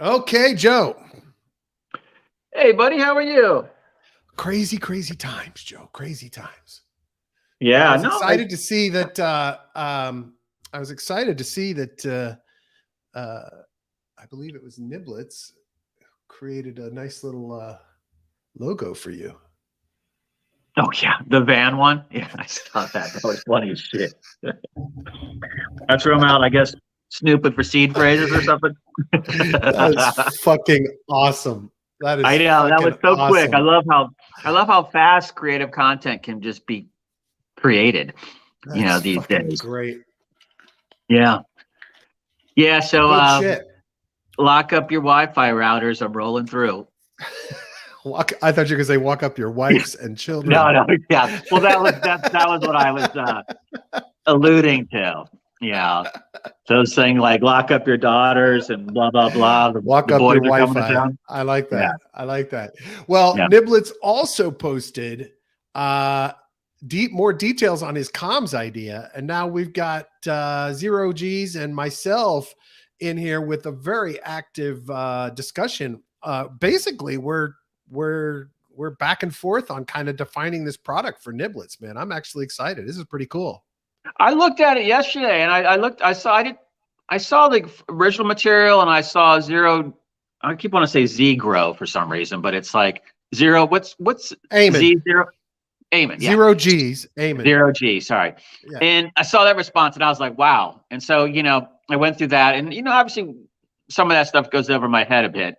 Okay, Joe. Hey, buddy, how are you? Crazy times, Joe. Crazy times. Yeah, I was excited to see that. I was excited to see that. I believe it was Niblettes created a nice little logo for you. Oh yeah, the van one. Yeah, I saw that. That was funny as shit. I threw him out, I guess, snooping for seed phrases or something. That is fucking awesome. That is I know that was fucking so awesome. quick. I love how fast creative content can just be created. That's these days. Great. Yeah. Yeah. So lock up your Wi-Fi routers. I'm rolling through. I thought you were gonna say walk up your wives and children. No, yeah. Well, that was what I was alluding to. Yeah. So saying like lock up your daughters and blah blah blah. Walk the up boys your are coming to Wi-Fi. town. I like that. Yeah. I like that. Well, Niblettes also posted more details on his comms idea, and now we've got Zero G's and myself in here with a very active discussion. Basically, we're back and forth on kind of defining this product for Niblettes, man. I'm actually excited. This is pretty cool. I looked at it yesterday, and I saw the original material, and I saw Zero. I keep wanting to say Z grow for some reason, but it's like Zero. What's Amen. Z Zero? Amen. Yeah. Zero G's. Amen. Zero G. Sorry. Yeah. And I saw that response, and I was like, wow. And so I went through that, and obviously some of that stuff goes over my head a bit.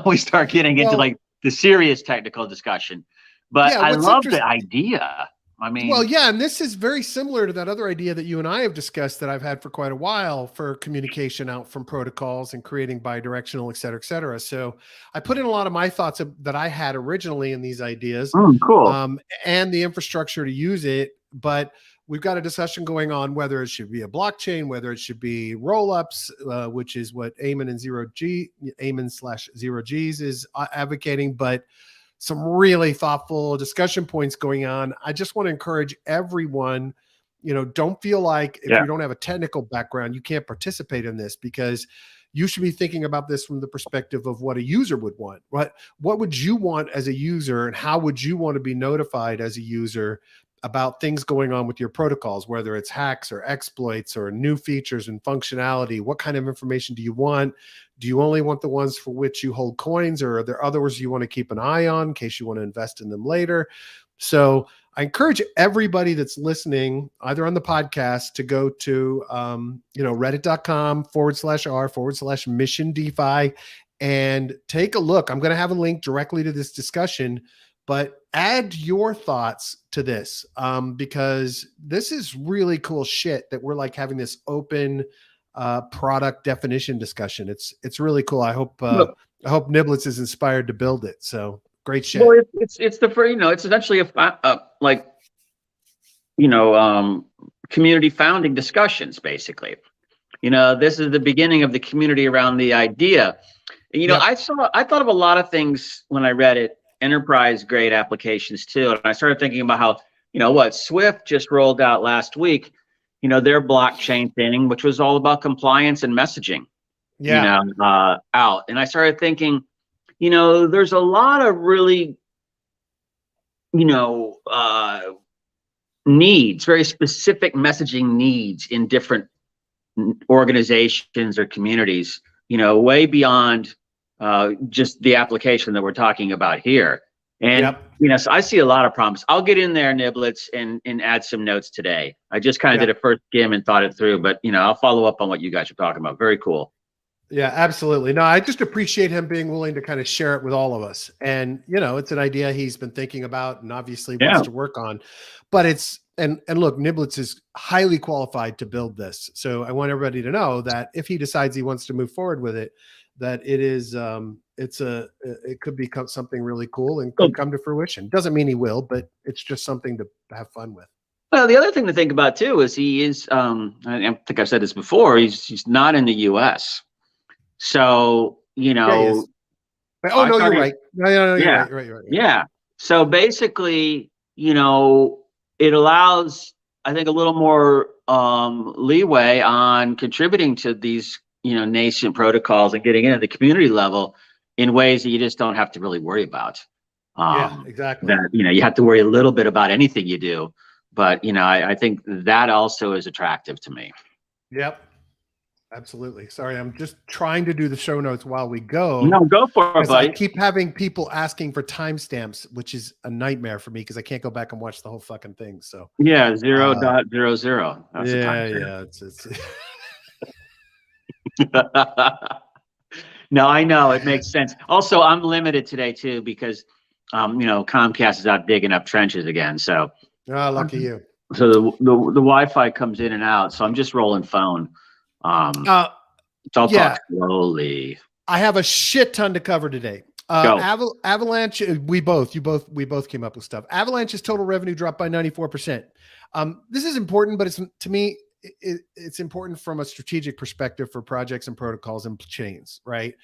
We start getting into like the serious technical discussion, but I love the idea. I mean, well, yeah, and this is very similar to that other idea that you and I have discussed that I've had for quite a while for communication out from protocols and creating bidirectional, et cetera, et cetera. So I put in a lot of my thoughts that I had originally in these ideas, cool, and the infrastructure to use it. But we've got a discussion going on whether it should be a blockchain, whether it should be roll-ups, which is what Eamon / Zero G's is advocating, but some really thoughtful discussion points going on. I just want to encourage everyone, don't feel like if you don't have a technical background, you can't participate in this, because you should be thinking about this from the perspective of what a user would want. What would you want as a user, and how would you want to be notified as a user about things going on with your protocols, whether it's hacks or exploits or new features and functionality? What kind of information do you want? Do you only want the ones for which you hold coins, or are there others you want to keep an eye on in case you want to invest in them later? So I encourage everybody that's listening, either on the podcast, to go to reddit.com/r/MissionDefi and take a look. I'm going to have a link directly to this discussion, but add your thoughts to this, because this is really cool shit that we're like having this open product definition discussion. It's really cool. I hope Niblettes is inspired to build it. So great shit. Well, it's it's essentially community founding discussions, basically. This is the beginning of the community around the idea. I thought of a lot of things when I read it, enterprise grade applications too, and I started thinking about how Swift just rolled out last week, their blockchain thing, which was all about compliance and messaging, out. And I started thinking, there's a lot of really, needs, very specific messaging needs in different organizations or communities, way beyond just the application that we're talking about here. And, so I see a lot of promise. I'll get in there, Niblettes, and add some notes today. I just kind of did a first skim and thought it through, but, I'll follow up on what you guys are talking about. Very cool. Yeah, absolutely. No, I just appreciate him being willing to kind of share it with all of us. And, it's an idea he's been thinking about and obviously wants to work on, but and look, Niblettes is highly qualified to build this. So I want everybody to know that if he decides he wants to move forward with it, that it is, it could become something really cool and could come to fruition. Doesn't mean he will, but it's just something to have fun with. Well, the other thing to think about too is he is, I think I've said this before, he's not in the US. So, oh no, you're right. No, you're right. Yeah. So basically, it allows, I think, a little more leeway on contributing to these nascent protocols and getting into the community level in ways that you just don't have to really worry about. Yeah, exactly. That, you have to worry a little bit about anything you do, but I think that also is attractive to me. Yep. Absolutely. Sorry, I'm just trying to do the show notes while we go. No, go for it, buddy. I keep having people asking for timestamps, which is a nightmare for me because I can't go back and watch the whole fucking thing. So yeah, 0.00. That's the yeah. No, I know it makes sense. Also, I'm limited today too because Comcast is out digging up trenches again. So lucky you. So the Wi-Fi comes in and out. So I'm just rolling phone. So I'll talk slowly. I have a shit ton to cover today. Avalanche, we both came up with stuff. Avalanche's total revenue dropped by 94%. This is important, but to me, it's important from a strategic perspective for projects and protocols and chains, right?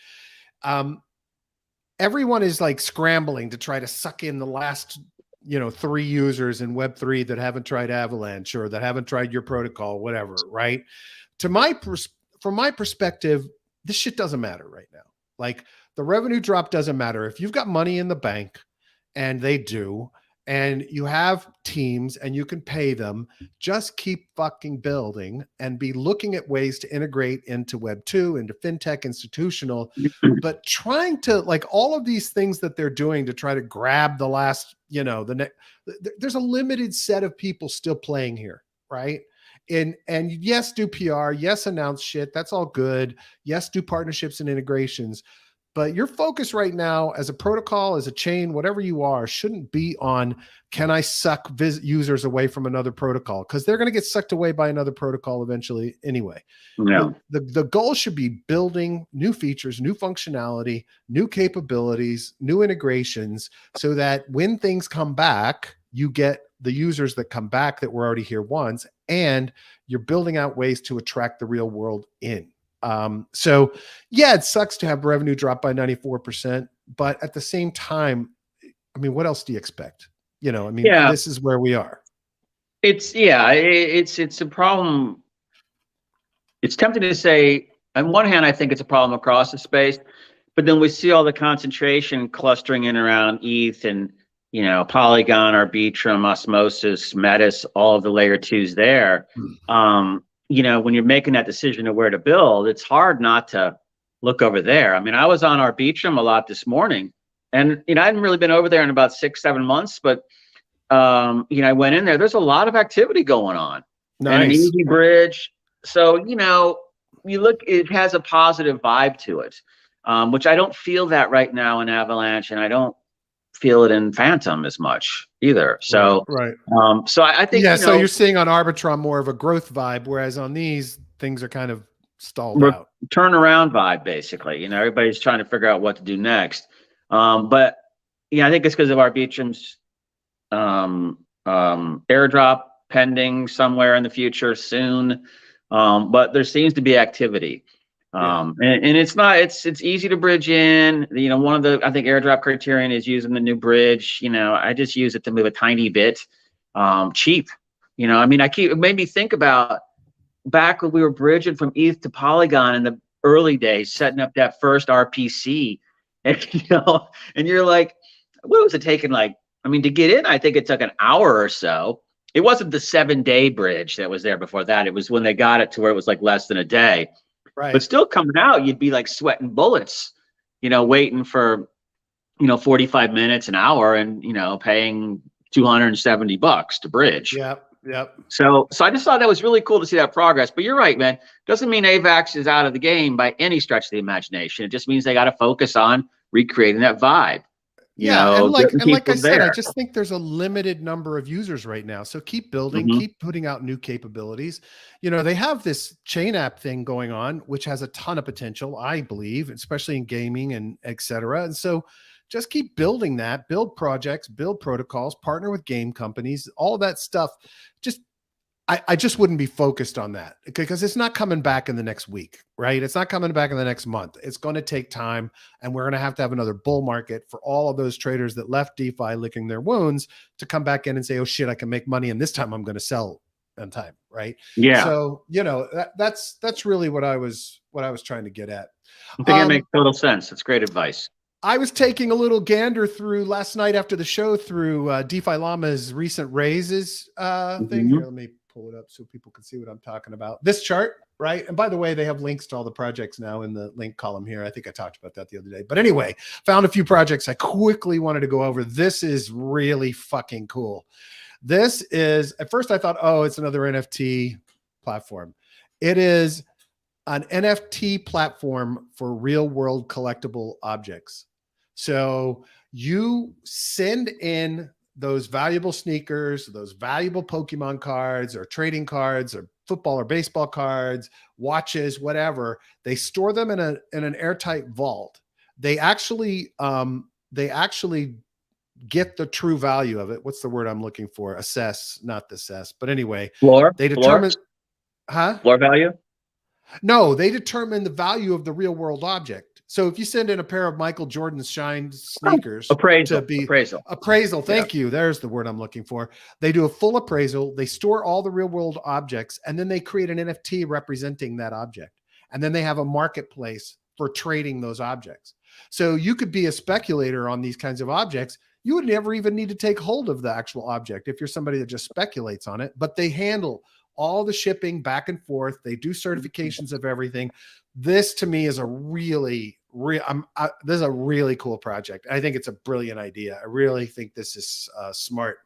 Everyone is like scrambling to try to suck in the last 3 users in Web3 that haven't tried Avalanche or that haven't tried your protocol, whatever, right? From my perspective, this shit doesn't matter right now. Like, the revenue drop doesn't matter. If you've got money in the bank, and they do, and you have teams and you can pay them, just keep fucking building and be looking at ways to integrate into Web 2, into fintech, institutional, but trying to, like, all of these things that they're doing to try to grab the last, there's a limited set of people still playing here, right? And yes, do PR, yes, announce shit. That's all good. Yes, do partnerships and integrations. But your focus right now as a protocol, as a chain, whatever you are, shouldn't be on, can I suck users away from another protocol? Because they're going to get sucked away by another protocol eventually anyway. No. The goal should be building new features, new functionality, new capabilities, new integrations, so that when things come back, you get the users that come back that were already here once, and you're building out ways to attract the real world in. So yeah, it sucks to have revenue drop by 94%, but at the same time, I mean, what else do you expect? This is where we are. It's a problem. It's tempting to say, on one hand, I think it's a problem across the space, but then we see all the concentration clustering in around ETH and, Polygon, Arbitrum, Osmosis, Metis, all of the layer 2s there. When you're making that decision of where to build, it's hard not to look over there. I mean, I was on Arbitrum a lot this morning, and I hadn't really been over there in about 6-7 months, but I went in there. There's a lot of activity going on. Nice. And an easy bridge. So you look, it has a positive vibe to it, which I don't feel that right now in Avalanche, and I don't feel it in Phantom as much either. So right. So I think so you're seeing on Arbitrum more of a growth vibe, whereas on these things are kind of stalled out. Turnaround vibe, basically. Everybody's trying to figure out what to do next. But I think it's because of Arbitrum's airdrop pending somewhere in the future soon. But there seems to be activity. And it's easy to bridge in. One of the, I think, airdrop criterion is using the new bridge. I just use it to move a tiny bit cheap. It made me think about back when we were bridging from ETH to Polygon in the early days, setting up that first RPC, and and you're like, what was it taking? To get in, I think it took an hour or so. It wasn't the 7-day bridge that was there before that. It was when they got it to where it was like less than a day. Right. But still coming out, you'd be like sweating bullets, waiting for, 45 minutes, an hour, and, paying $270 to bridge. Yep. So I just thought that was really cool to see that progress. But you're right, man. Doesn't mean AVAX is out of the game by any stretch of the imagination. It just means they got to focus on recreating that vibe. And like I said, I just think there's a limited number of users right now. So keep building, keep putting out new capabilities. They have this chain app thing going on, which has a ton of potential, I believe, especially in gaming and et cetera. And so just keep building that, build projects, build protocols, partner with game companies, all that stuff. I just wouldn't be focused on that because it's not coming back in the next week, right? It's not coming back in the next month. It's going to take time, and we're going to have another bull market for all of those traders that left DeFi licking their wounds to come back in and say, oh shit, I can make money. And this time I'm going to sell on time. Right. Yeah. So, that's really what I was what I was trying to get at. I think it makes total sense. It's great advice. I was taking a little gander through last night after the show through DeFi Llama's recent raises thing. Here, let me pull it up so people can see what I'm talking about. This chart, right? And by the way, they have links to all the projects now in the link column here. I think I talked about that the other day. But anyway, found a few projects I quickly wanted to go over. This is really fucking cool. This is, at first I thought, oh, it's another NFT platform. It is an NFT platform for real world collectible objects. So you send in those valuable sneakers, those valuable Pokemon cards or trading cards or football or baseball cards, watches, whatever. They store them in an airtight vault. They actually get the true value of it. What's the word I'm looking for? Assess, not assess. But anyway, they determine, floor value? No, they determine the value of the real world object. So if you send in a pair of Michael Jordan Shine sneakers, appraisal. Thank you. There's the word I'm looking for. They do a full appraisal. They store all the real world objects, and then they create an NFT representing that object. And then they have a marketplace for trading those objects. So you could be a speculator on these kinds of objects. You would never even need to take hold of the actual object if you're somebody that just speculates on it, but they handle all the shipping back and forth. They do certifications of everything. This to me is a really cool project. I think it's a brilliant idea. I really think this is smart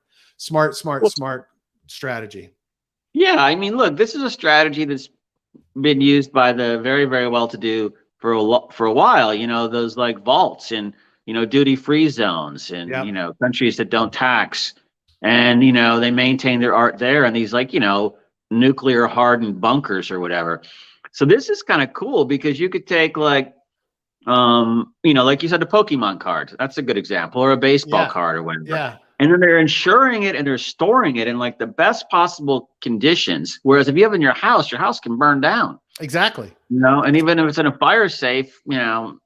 strategy. Yeah. I mean, look, this is a strategy that's been used by the very, very well-to-do for a while, you know, those like vaults and, you know, duty-free zones and, you know, countries that don't tax and, you know, they maintain their art there and these like, you know, nuclear hardened bunkers or whatever. So this is kind of cool because you could take like, you know, like you said, a Pokemon card. That's a good example, or a baseball card or whatever. Yeah. And then they're insuring it and they're storing it in like the best possible conditions. Whereas if you have it in your house can burn down. Exactly. You know, and even if it's in a fire safe, you know,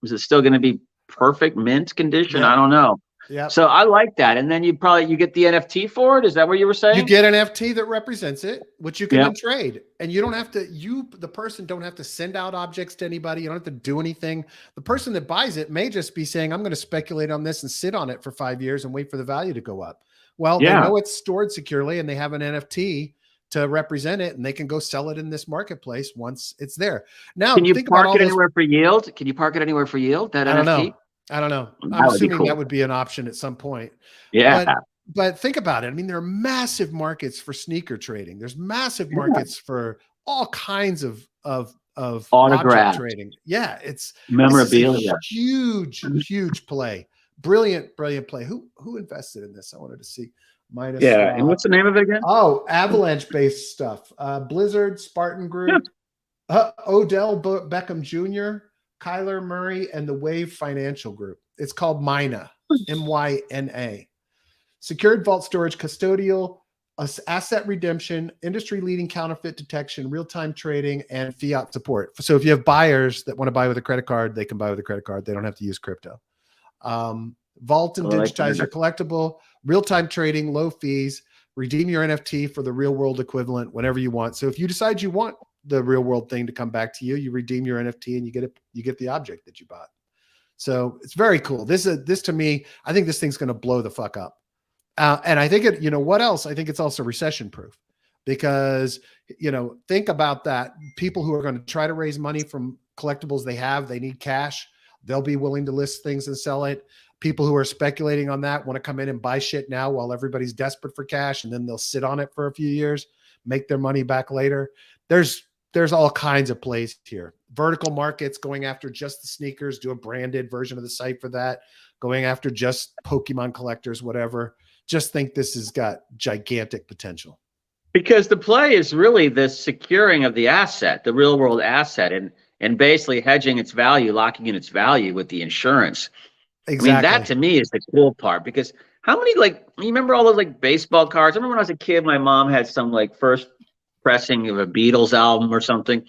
is it still going to be perfect mint condition? I don't know. Yeah. So I like that. And then you get the NFT for it. Is that what you were saying? You get an NFT that represents it, which you can then trade. And you don't have to, the person don't have to send out objects to anybody. You don't have to do anything. The person that buys it may just be saying, I'm going to speculate on this and sit on it for 5 years and wait for the value to go up. Well, they know it's stored securely and they have an NFT to represent it and they can go sell it in this marketplace once it's there. Now, can you park it anywhere for yield? Can you park it anywhere for yield? That NFT? I don't know. I'm assuming that would be an option at some point. Yeah. But think about it. I mean, there are massive markets for sneaker trading. There's massive markets for all kinds of autograph trading. Yeah. It's memorabilia. Huge play. Brilliant play. Who invested in this? I wanted to see. Myna. And what's the name of it again? Oh, Avalanche based stuff. Blizzard, Spartan Group, Odell Beckham Jr., Kyler Murray, and the Wave Financial Group. It's called Myna, MYNA. Secured vault storage, custodial, asset redemption, industry-leading counterfeit detection, real-time trading, and fiat support. So if you have buyers that want to buy with a credit card, they can buy with a credit card. They don't have to use crypto. Vault and digitize your collectible, real-time trading, low fees, redeem your NFT for the real-world equivalent whenever you want. So if you decide you want the real world thing to come back to you, you redeem your NFT and you get the object that you bought. So it's very cool. This to me, I think this thing's going to blow the fuck up. And I think it, you know, what else? I think it's also recession proof because, you know, think about that. People who are going to try to raise money from collectibles they need cash. They'll be willing to list things and sell it. People who are speculating on that want to come in and buy shit now while everybody's desperate for cash, and then they'll sit on it for a few years, make their money back later. There's all kinds of plays here. Vertical markets going after just the sneakers, do a branded version of the site for that, going after just Pokemon collectors, whatever. Just think this has got gigantic potential. Because the play is really the securing of the asset, the real world asset, and basically hedging its value, locking in its value with the insurance. Exactly. I mean, that to me is the cool part because how many, like, you remember all those like baseball cards? I remember when I was a kid, my mom had some like first pressing of a Beatles album or something.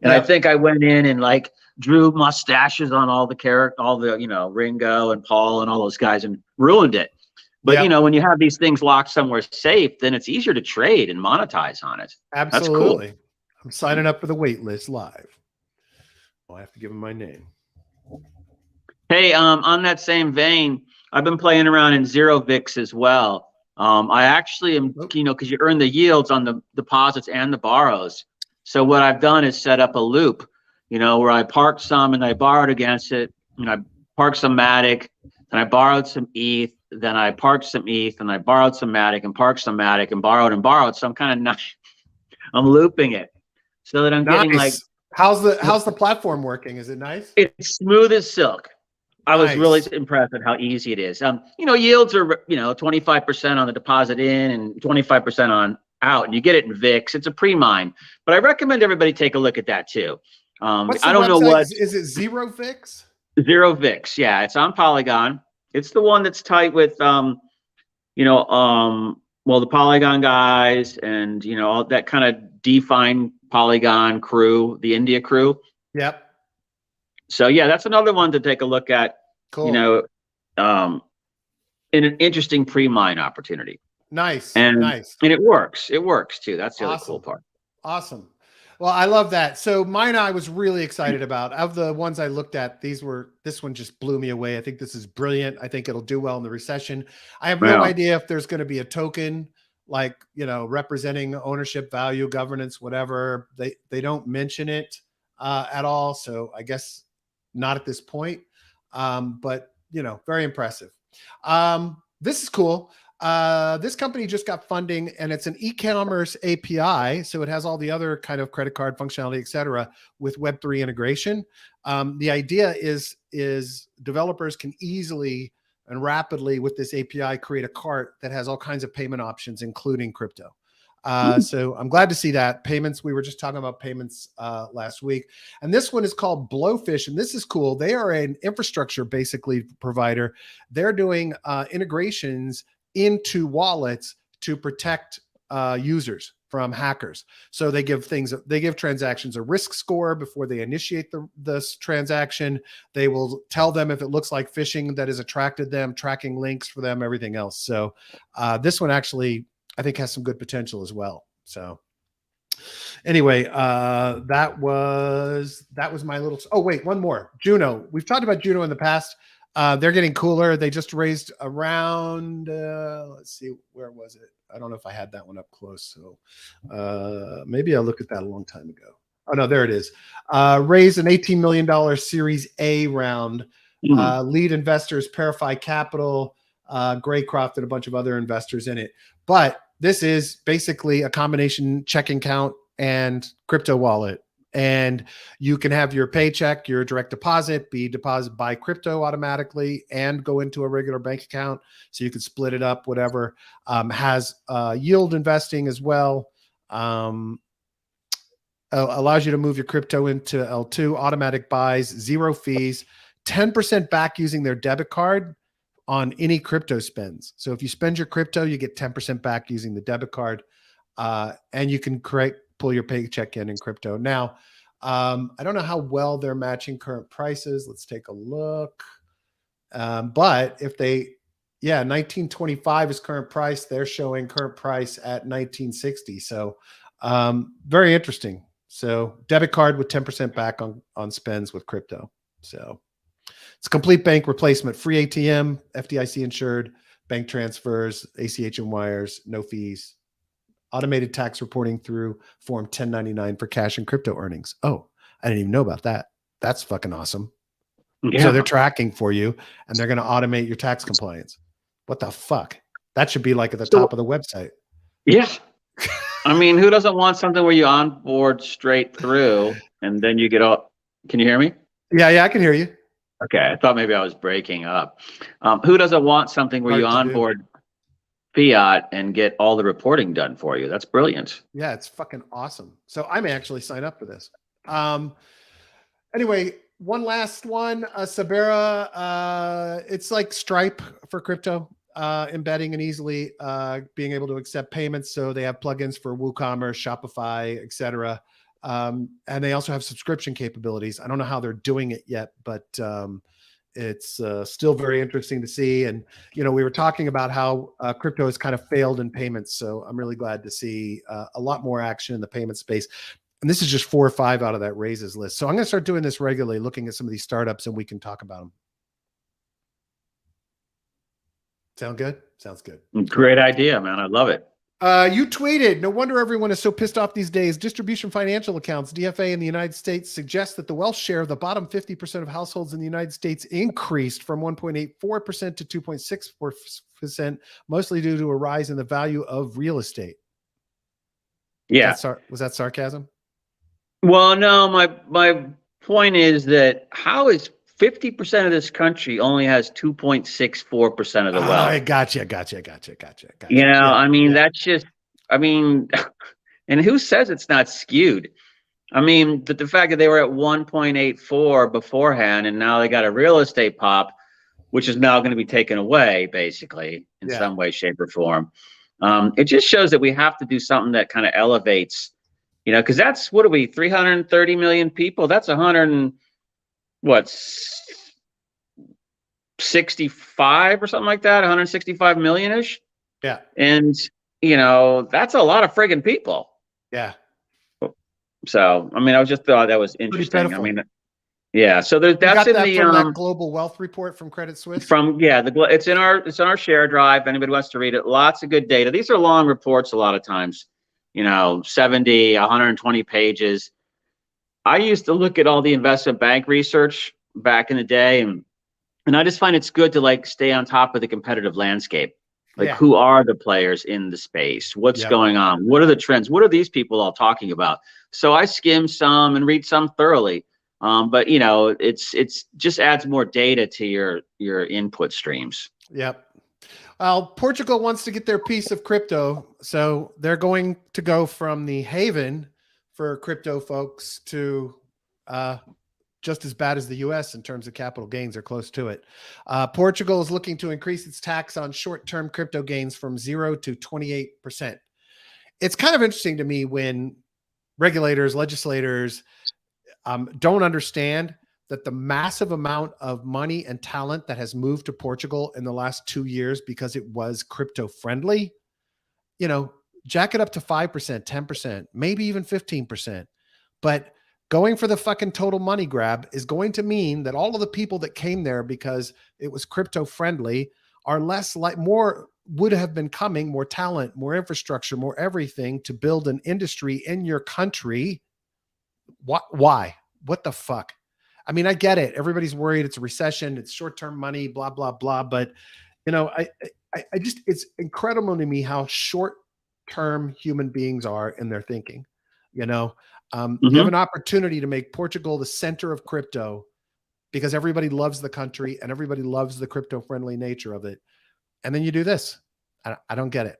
And I think I went in and like drew mustaches on all the, you know, Ringo and Paul and all those guys and ruined it. But you know, when you have these things locked somewhere safe, then it's easier to trade and monetize on it. Absolutely. That's cool. I'm signing up for the wait list live. I have to give him my name. Hey, on that same vein, I've been playing around in Zero VIX as well. I actually am, because you earn the yields on the deposits and the borrows. So what I've done is set up a loop, where I parked some and I borrowed against it. I parked some Matic, and I borrowed some ETH, then I parked some ETH, and I borrowed some Matic and parked some Matic and borrowed. So I'm kind of not, I'm looping it so that I'm getting like. How's the platform working? Is it nice? It's smooth as silk. I was really impressed at how easy it is. Yields are, 25% on the deposit in and 25% on out, and you get it in VIX. It's a pre-mine, but I recommend everybody take a look at that too. I don't know what is it. Zero VIX? Zero VIX. Yeah, it's on Polygon. It's the one that's tight with, the Polygon guys and all that kind of DeFi Polygon crew, the India crew. Yep. So yeah, that's another one to take a look at. Cool. In an interesting pre-mine opportunity. Nice. And it works. It works too. That's the other cool part. Awesome. Well, I love that. So Myna, I was really excited about. Of the ones I looked at, this one just blew me away. I think this is brilliant. I think it'll do well in the recession. I have no idea if there's going to be a token like, representing ownership, value, governance, whatever. They don't mention it at all. So I guess not at this point. But very impressive. This is cool. This company just got funding, and it's an e-commerce API. So it has all the other kind of credit card functionality, et cetera, with Web3 integration. The idea is developers can easily and rapidly with this API create a cart that has all kinds of payment options, including crypto. So I'm glad to see that. Payments, we were just talking about payments last week. And this one is called Blowfish, and this is cool. They are an infrastructure basically provider. They're doing integrations into wallets to protect users from hackers. So they give transactions a risk score before they initiate this transaction. They will tell them if it looks like phishing that has attracted them, tracking links for them, everything else. So this one actually, I think, has some good potential as well. So anyway, that was my little, oh wait, one more. Juno. We've talked about Juno in the past. They're getting cooler. They just raised around, let's see, where was it? I don't know if I had that one up close. So maybe I looked at that a long time ago. Oh no, there it is. Raised an $18 million Series A round. Lead investors, Parify Capital, Graycroft, and a bunch of other investors in it. But this is basically a combination checking account and crypto wallet. And you can have your paycheck, your direct deposit, be deposited by crypto automatically and go into a regular bank account. So you can split it up, whatever. Has yield investing as well. Allows you to move your crypto into L2, automatic buys, zero fees, 10% back using their debit card on any crypto spends. So if you spend your crypto, you get 10% back using the debit card, and you can pull your paycheck in crypto. Now, I don't know how well they're matching current prices. Let's take a look. But if 1925 is current price, they're showing current price at 1960. So very interesting. So debit card with 10% back on spends with crypto. So it's a complete bank replacement, free ATM, FDIC insured, bank transfers, ACH and wires, no fees, automated tax reporting through Form 1099 for cash and crypto earnings. Oh, I didn't even know about that. That's fucking awesome. Yeah. So they're tracking for you, and they're going to automate your tax compliance. What the fuck? That should be like at the top of the website. Yeah. I mean, who doesn't want something where you onboard straight through and then you get all, can you hear me? Yeah, I can hear you. Okay, I thought maybe I was breaking up. Who doesn't want something where you onboard fiat and get all the reporting done for you? That's brilliant. Yeah, it's fucking awesome. So I may actually sign up for this. Anyway, one last one, Suberra. It's like Stripe for crypto, embedding and easily being able to accept payments. So they have plugins for WooCommerce, Shopify, etc. And they also have subscription capabilities. I don't know how they're doing it yet, but it's still very interesting to see. And, we were talking about how crypto has kind of failed in payments. So I'm really glad to see a lot more action in the payment space. And this is just 4 or 5 out of that raises list. So I'm going to start doing this regularly, looking at some of these startups, and we can talk about them. Sound good? Sounds good. Great idea, man. I love it. You tweeted, no wonder everyone is so pissed off these days. Distribution financial accounts, DFA in the United States, suggests that the wealth share of the bottom 50% of households in the United States increased from 1.84% to 2.64%, mostly due to a rise in the value of real estate. Yeah. Was that sarcasm? Well, no, my point is that how is 50% of this country only has 2.64% of the wealth? I gotcha. You know, Yeah, I mean, that's just, I mean, and who says it's not skewed? I mean, the fact that they were at 1.84 beforehand, and now they got a real estate pop, which is now going to be taken away, basically, in some way, shape, or form. It just shows that we have to do something that kind of elevates, you know, because that's, what are we, 330 million people? That's 65 or something like that, 165 million-ish. Yeah. And, you know, that's a lot of friggin' people. Yeah. So, I mean, I just thought that was interesting. I mean, yeah. So that's in that global wealth report from Credit Suisse. It's in our share drive. Anybody wants to read it, lots of good data. These are long reports a lot of times, you know, 70, 120 pages. I used to look at all the investment bank research back in the day, and I just find it's good to like stay on top of the competitive landscape. Like, who are the players in the space? What's going on? What are the trends? What are these people all talking about? So I skim some and read some thoroughly. But you know, it's just adds more data to your input streams. Yep. Well, Portugal wants to get their piece of crypto, so they're going to go from the haven for crypto folks to just as bad as the US in terms of capital gains, or close to it. Portugal is looking to increase its tax on short-term crypto gains from 0 to 28%. It's kind of interesting to me when regulators, legislators don't understand that the massive amount of money and talent that has moved to Portugal in the last 2 years because it was crypto friendly, you know, jack it up to 5%, 10%, maybe even 15%. But going for the fucking total money grab is going to mean that all of the people that came there because it was crypto friendly are more would have been coming, more talent, more infrastructure, more everything to build an industry in your country. Why? What the fuck? I mean, I get it. Everybody's worried. It's a recession. It's short-term money, blah, blah, blah. But, you know, I just, it's incredible to me how short-term human beings are in their thinking. You know, you have an opportunity to make Portugal the center of crypto because everybody loves the country and everybody loves the crypto-friendly nature of it. And then you do this. I don't get it.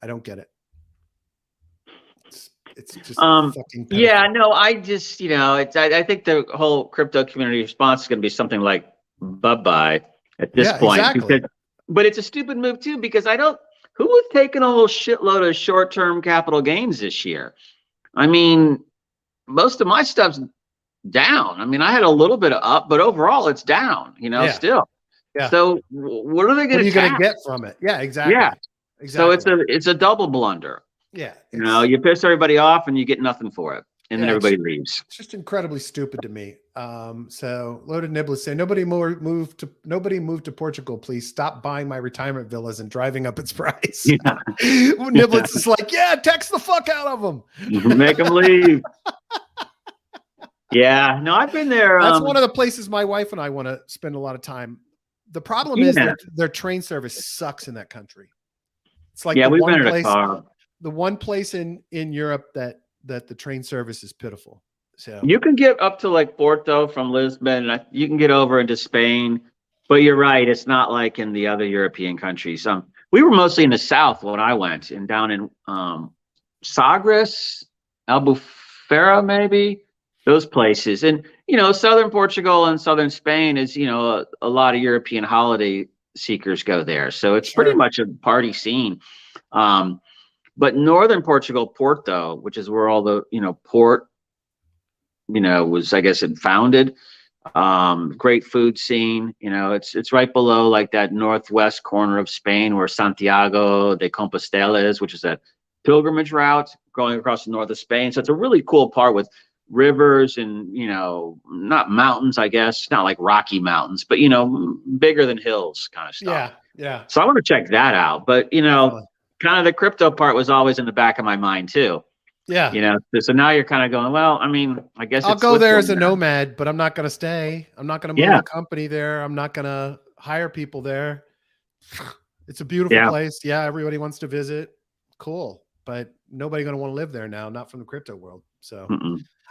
I don't get it. It's just fucking pitiful. Yeah, no, I just, you know, I think the whole crypto community response is going to be something like bye-bye at this point. Exactly. But it's a stupid move too, because who was taking a whole shitload of short-term capital gains this year? I mean, most of my stuff's down. I mean, I had a little bit of up, but overall it's down, you know, still. Yeah. So what are they going to get from it? Yeah, exactly. Yeah. Exactly. So it's a double blunder. Yeah. You know, you piss everybody off and you get nothing for it. And then everybody leaves. It's just incredibly stupid to me. So Loaded Niblettes say nobody moved to Portugal, please. Stop buying my retirement villas and driving up its price. Yeah. Niblettes is like, yeah, text the fuck out of them. Make them leave. Yeah. No, I've been there. That's one of the places my wife and I want to spend a lot of time. The problem is that their train service sucks in that country. It's like we rented a car. The one place in Europe that the train service is pitiful. So you can get up to like Porto from Lisbon. You can get over into Spain, but you're right. It's not like in the other European countries. We were mostly in the south when I went, and down in Sagres, Albufeira, maybe those places. And you know, southern Portugal and southern Spain is, you know, a lot of European holiday seekers go there. So it's pretty much a party scene. But northern Portugal, Porto, which is where all the, you know, port, you know, was, I guess, founded. Great food scene. You know, it's right below like that northwest corner of Spain where Santiago de Compostela is, which is that pilgrimage routes going across the north of Spain. So it's a really cool part with rivers and, you know, not mountains, I guess, not like Rocky Mountains, but, you know, bigger than hills kind of stuff. Yeah. So I want to check that out. But, you know, Definitely. kind of the crypto part was always in the back of my mind too. Yeah. You know, so now you're kind of going, well, I mean, I guess I'll it's go there as a Switzerland now. nomad, but I'm not going to stay. I'm not going to move a company there. I'm not going to hire people there. It's a beautiful place. Yeah, everybody wants to visit. Cool. But nobody going to want to live there now, not from the crypto world. So,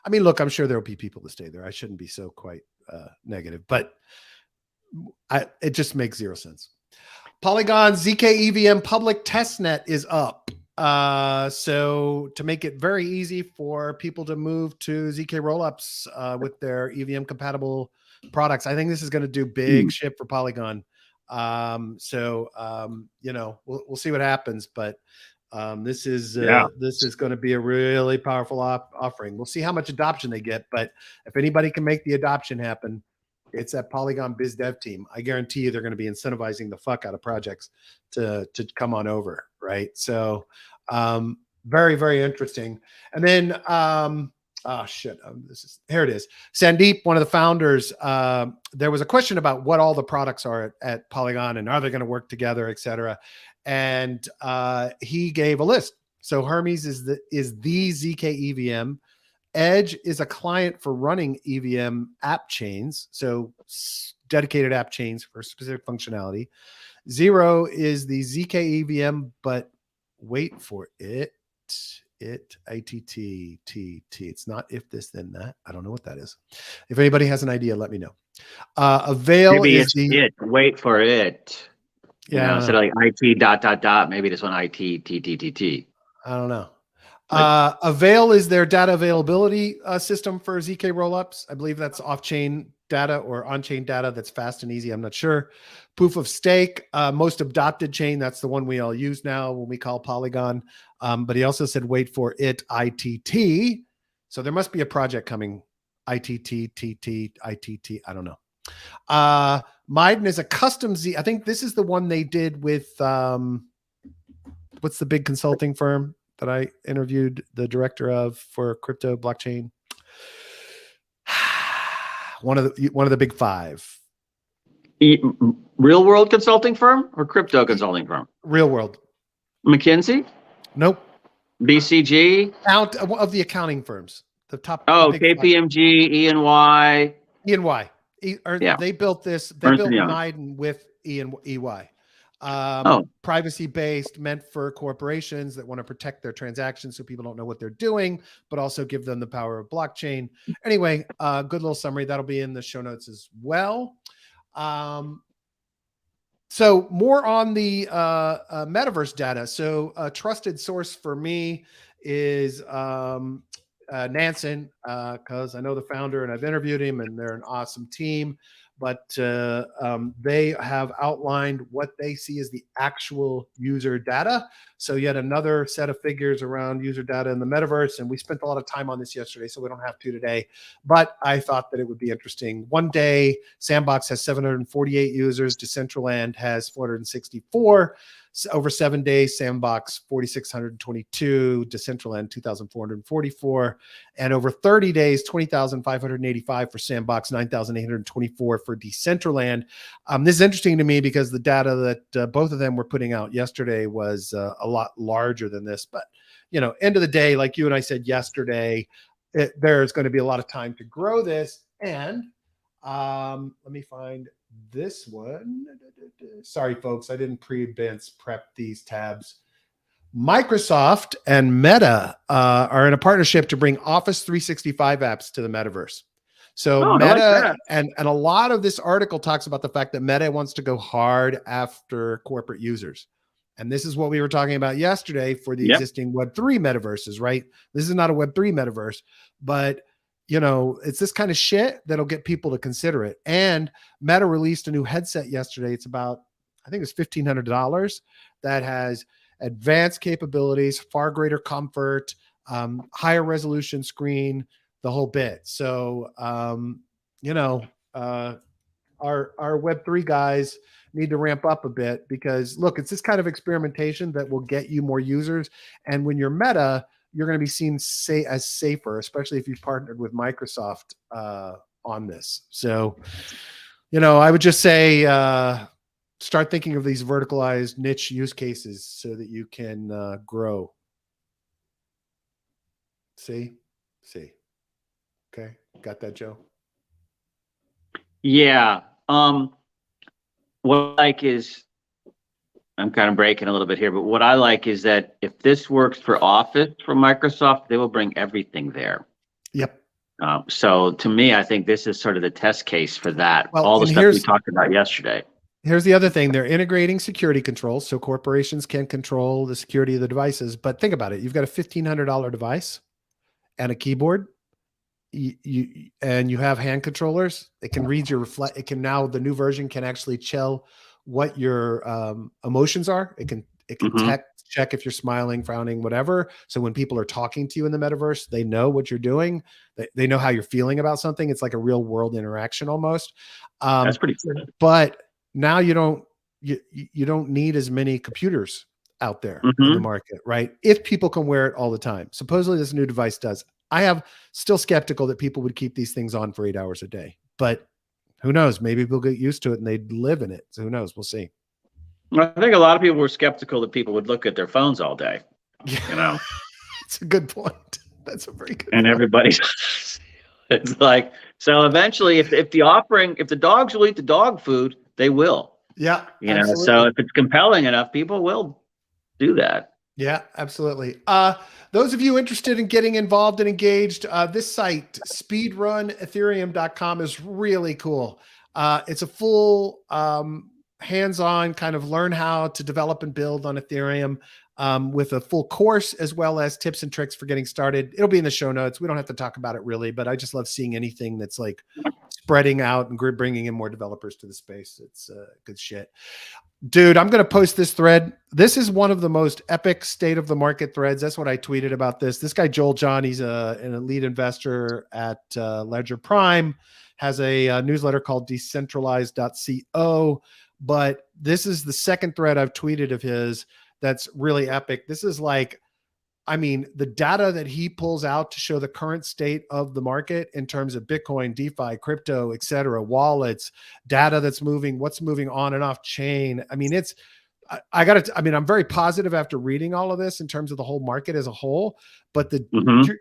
I mean, look, I'm sure there'll be people to stay there. I shouldn't be so quite negative, but it just makes zero sense. Polygon ZK EVM public testnet is up. So to make it very easy for people to move to ZK rollups with their EVM compatible products, I think this is going to do big shit for Polygon. You know, we'll see what happens, but this is going to be a really powerful offering. We'll see how much adoption they get, but if anybody can make the adoption happen, it's that Polygon biz dev team. I guarantee you they're going to be incentivizing the fuck out of projects to come on over, right? So very, very interesting. And then here it is. Sandeep, one of the founders, there was a question about what all the products are at Polygon and are they going to work together, et cetera. And he gave a list. So Hermes is the ZK EVM. Edge is a client for running EVM app chains, so dedicated app chains for specific functionality. Zero is the ZK EVM, but wait for it. ITT. It's not if this then that. I don't know what that is. If anybody has an idea, let me know. Avail maybe is it. Wait for it. Yeah. You know, instead of like IT ... maybe this one ITTTT. I don't know. Avail is their data availability system for ZK rollups. I believe that's off-chain data or on-chain data that's fast and easy. I'm not sure. Proof of stake, most adopted chain. That's the one we all use now when we call Polygon. But he also said, wait for it, ITT. So there must be a project coming. ITT. I don't know. Myna is a custom Z. I think this is the one they did with, what's the big consulting firm that I interviewed the director of for crypto blockchain? One of the big five. Real world consulting firm or crypto consulting firm? Real world. McKinsey? Nope. BCG? Out of the accounting firms. The top. Oh, KPMG, E&Y. E&Y. They built this. They built Myna with EY. Privacy-based, meant for corporations that want to protect their transactions so people don't know what they're doing, but also give them the power of blockchain. Anyway, good little summary. That'll be in the show notes as well. So more on the Metaverse data. So a trusted source for me is Nansen, because I know the founder and I've interviewed him and they're an awesome team. But they have outlined what they see as the actual user data. So yet another set of figures around user data in the metaverse. And we spent a lot of time on this yesterday, so we don't have to today. But I thought that it would be interesting. One day, Sandbox has 748 users. Decentraland has 464. So over 7 days, Sandbox 4,622, Decentraland 2,444, and over 30 days, 20,585 for Sandbox, 9,824 for Decentraland. This is interesting to me because the data that both of them were putting out yesterday was a lot larger than this. But you know, end of the day, like you and I said yesterday, there's going to be a lot of time to grow this. And let me find this one. Sorry, folks, I didn't pre-advance prep these tabs. Microsoft and Meta are in a partnership to bring Office 365 apps to the metaverse. So Meta, and a lot of this article talks about the fact that Meta wants to go hard after corporate users. And this is what we were talking about yesterday for the existing Web3 metaverses, right? This is not a Web3 metaverse, but you know, it's this kind of shit that'll get people to consider it. And Meta released a new headset yesterday. It's about, I think it's $1,500 that has advanced capabilities, far greater comfort, higher resolution screen, the whole bit. So, you know, our Web3 guys need to ramp up a bit, because look, it's this kind of experimentation that will get you more users. And when you're Meta, you're going to be seen as safer, especially if you've partnered with Microsoft on this. So, I would just say start thinking of these verticalized niche use cases so that you can grow. See. Okay, got that, Joe? Yeah. What I like is, I'm kind of breaking a little bit here, but what I like is that if this works for Office for Microsoft, they will bring everything there. Yep. So to me, I think this is sort of the test case for that. Well, all the stuff we talked about yesterday. Here's the other thing. They're integrating security controls so corporations can control the security of the devices. But think about it. You've got a $1,500 device and a keyboard. And you have hand controllers. It can read your it can now, the new version can actually tell what your emotions are. It can check if you're smiling, frowning, whatever. So when people are talking to you in the metaverse, they know what you're doing. They know how you're feeling about something. It's like a real world interaction almost. That's pretty good. But now you don't need as many computers out there in the market, right? If people can wear it all the time. Supposedly this new device does. I have still skeptical that people would keep these things on for 8 hours a day, but who knows? Maybe we'll get used to it and they'd live in it. So who knows? We'll see. I think a lot of people were skeptical that people would look at their phones all day. It's a good point. That's a very good and point. Everybody's it's like, so eventually if the dogs will eat the dog food, they will. Yeah. Absolutely. So if it's compelling enough, people will do that. Yeah, absolutely. Those of you interested in getting involved and engaged, this site, speedrunethereum.com, is really cool. It's a full hands-on kind of learn how to develop and build on Ethereum with a full course, as well as tips and tricks for getting started. It'll be in the show notes. We don't have to talk about it really, but I just love seeing anything that's like spreading out and bringing in more developers to the space. It's good shit. Dude, I'm going to post this thread. This is one of the most epic state of the market threads. That's what I tweeted about this. This guy, Joel John, he's an elite investor at Ledger Prime, has a newsletter called decentralized.co. But this is the second thread I've tweeted of his that's really epic. This is like, I mean, the data that he pulls out to show the current state of the market in terms of Bitcoin, DeFi, crypto, et cetera, wallets, data that's moving, what's moving on and off chain. I mean, I'm very positive after reading all of this in terms of the whole market as a whole, but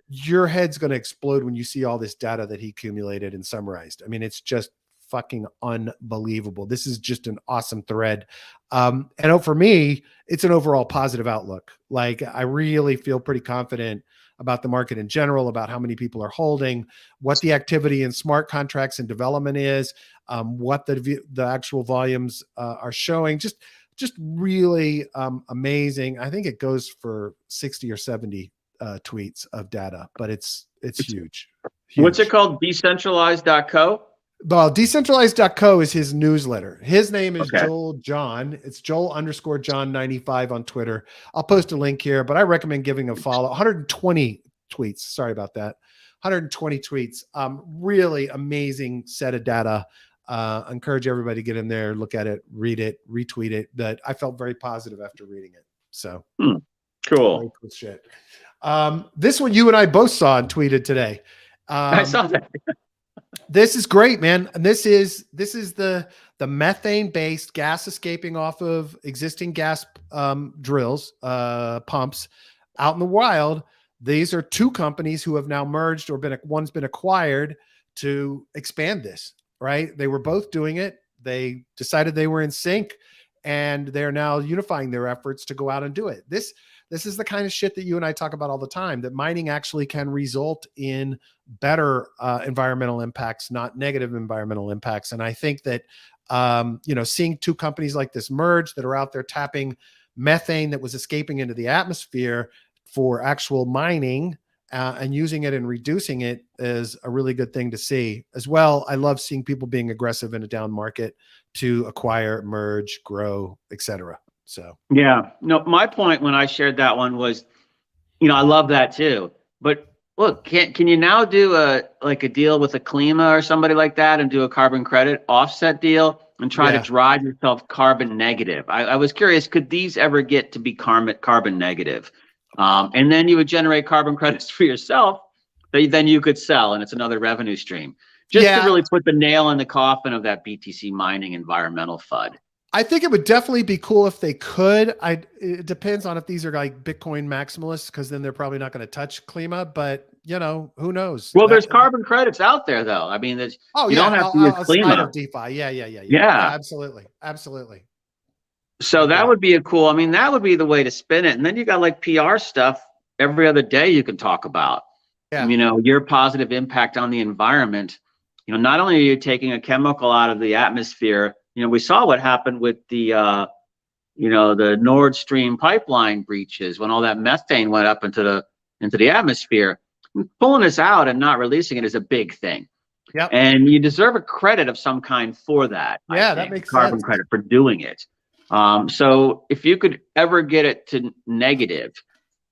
your head's going to explode when you see all this data that he accumulated and summarized. I mean, it's just fucking unbelievable. This is just an awesome thread. And for me, it's an overall positive outlook. Like, I really feel pretty confident about the market in general, about how many people are holding, what the activity in smart contracts and development is, what the actual volumes are showing. Just really amazing. I think it goes for 60 or 70 tweets of data, but it's huge. What's it called? Decentralized.co? Well, decentralized.co is his newsletter. His name is Joel John. It's Joel_John95 on Twitter. I'll post a link here, but I recommend giving a follow. 120 tweets. Sorry about that. 120 tweets. Really amazing set of data. I encourage everybody to get in there, look at it, read it, retweet it. That I felt very positive after reading it. So cool. Cool shit. This one you and I both saw and tweeted today. I saw that. This is great, man. And this is the methane based gas escaping off of existing gas drills, pumps out in the wild. These are two companies who have now merged, or one's been acquired to expand this, right? They were both doing it. They decided they were in sync, and they're now unifying their efforts to go out and do it. This is the kind of shit that you and I talk about all the time, that mining actually can result in better environmental impacts, not negative environmental impacts. And I think that, seeing two companies like this merge that are out there tapping methane that was escaping into the atmosphere for actual mining and using it and reducing it is a really good thing to see. As well, I love seeing people being aggressive in a down market to acquire, merge, grow, etc. So yeah, no, my point when I shared that one was, I love that too. But Look, can you now do a deal with a Klima or somebody like that and do a carbon credit offset deal and try to drive yourself carbon negative? I was curious, could these ever get to be carbon negative? And then you would generate carbon credits for yourself that then you could sell, and it's another revenue stream. Just to really put the nail in the coffin of that BTC mining environmental FUD. I think it would definitely be cool if they could. It depends on if these are like Bitcoin maximalists, because then they're probably not going to touch Klima, but you know, who knows? Well, there's carbon credits out there though. I mean, there's, you don't have to use Klima. Of DeFi. Yeah. Absolutely. So that would be I mean, that would be the way to spin it. And then you got like PR stuff every other day you can talk about. Yeah. You know, your positive impact on the environment. You know, not only are you taking a chemical out of the atmosphere, you know, we saw what happened with the, the Nord Stream pipeline breaches when all that methane went up into the atmosphere. Pulling this out and not releasing it is a big thing. Yeah. And you deserve a credit of some kind for that. Yeah, that makes carbon sense. Credit for doing it. So if you could ever get it to negative,